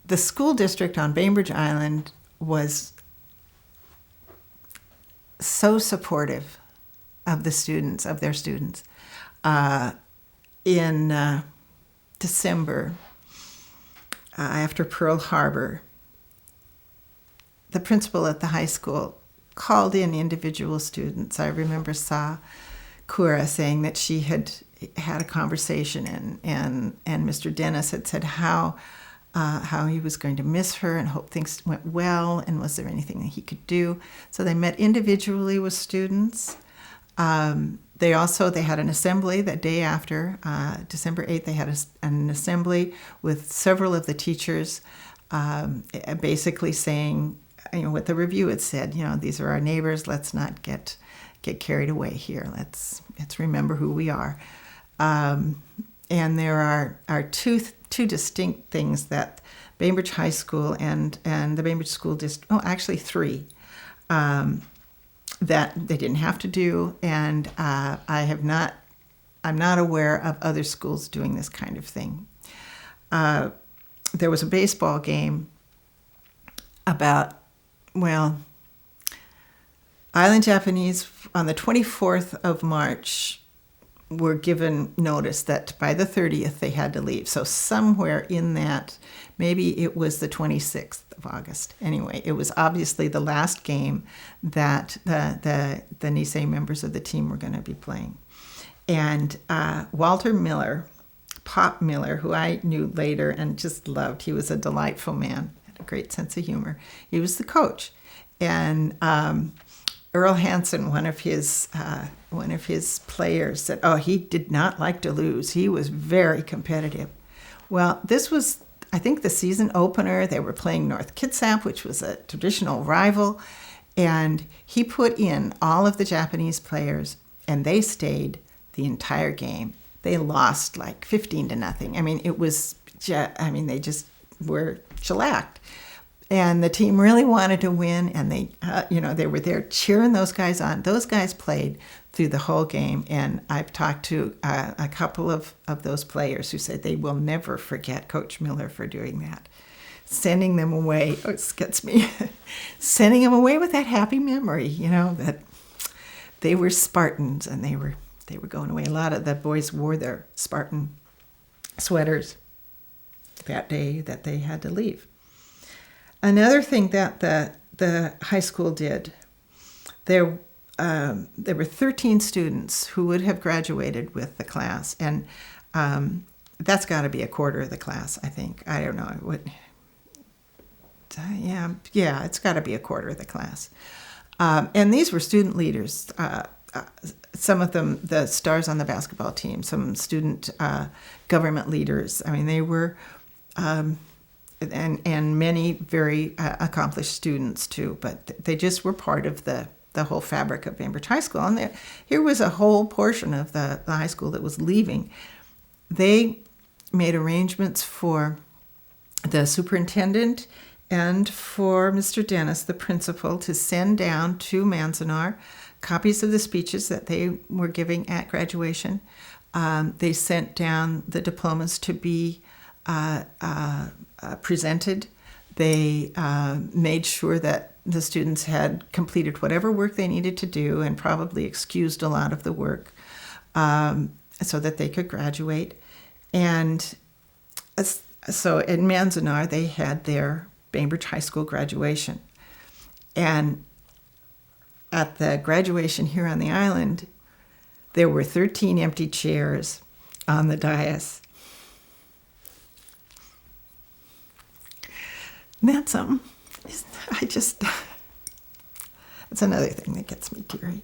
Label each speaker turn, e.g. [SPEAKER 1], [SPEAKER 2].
[SPEAKER 1] the school district on Bainbridge Island was so supportive of the students, of their students. In December, after Pearl Harbor, the principal at the high school called in individual students. I remember Kura saying that she had had a conversation, and Mr. Dennis had said how he was going to miss her and hope things went well, and was there anything that he could do. So they met individually with students. They had an assembly that day after, December 8th, they had an assembly with several of the teachers, basically saying, what the review had said, these are our neighbors, let's not get carried away here. Let's remember who we are. And there are two distinct things that Bainbridge High School and the Bainbridge School District, actually three, that they didn't have to do, and I'm not aware of other schools doing this kind of thing. There was a baseball game about, Island Japanese on the 24th of March were given notice that by the 30th they had to leave. So somewhere in that, maybe it was the 26th of August. Anyway, it was obviously the last game that the Nisei members of the team were going to be playing. And Walter Miller, Pop Miller, who I knew later and just loved, he was a delightful man, had a great sense of humor. He was the coach. And Earl Hansen, one of his players, said, he did not like to lose. He was very competitive. Well, this was, I think, the season opener. They were playing North Kitsap, which was a traditional rival, and he put in all of the Japanese players, and they stayed the entire game. They lost like 15-0. I mean, they just were shellacked. And the team really wanted to win, and they were there cheering those guys on. Those guys played through the whole game, and I've talked to a couple of those players who said they will never forget Coach Miller for doing that. Sending them away, it gets me, sending them away with that happy memory, that they were Spartans, and they were going away. A lot of the boys wore their Spartan sweaters that day that they had to leave. Another thing that the high school did, there were 13 students who would have graduated with the class, and that's got to be a quarter of the class, I think. I don't know. Yeah, it's got to be a quarter of the class. And these were student leaders. Some of them, the stars on the basketball team, some student government leaders. I mean, they were... And many very accomplished students too, but they just were part of the whole fabric of Bainbridge High School. And here was a whole portion of the high school that was leaving. They made arrangements for the superintendent and for Mr. Dennis, the principal, to send down to Manzanar copies of the speeches that they were giving at graduation. They sent down the diplomas to be presented. They made sure that the students had completed whatever work they needed to do, and probably excused a lot of the work so that they could graduate. And so in Manzanar, they had their Bainbridge High School graduation. And at the graduation here on the island, there were 13 empty chairs on the dais. And that's something. It's another thing that gets me teary.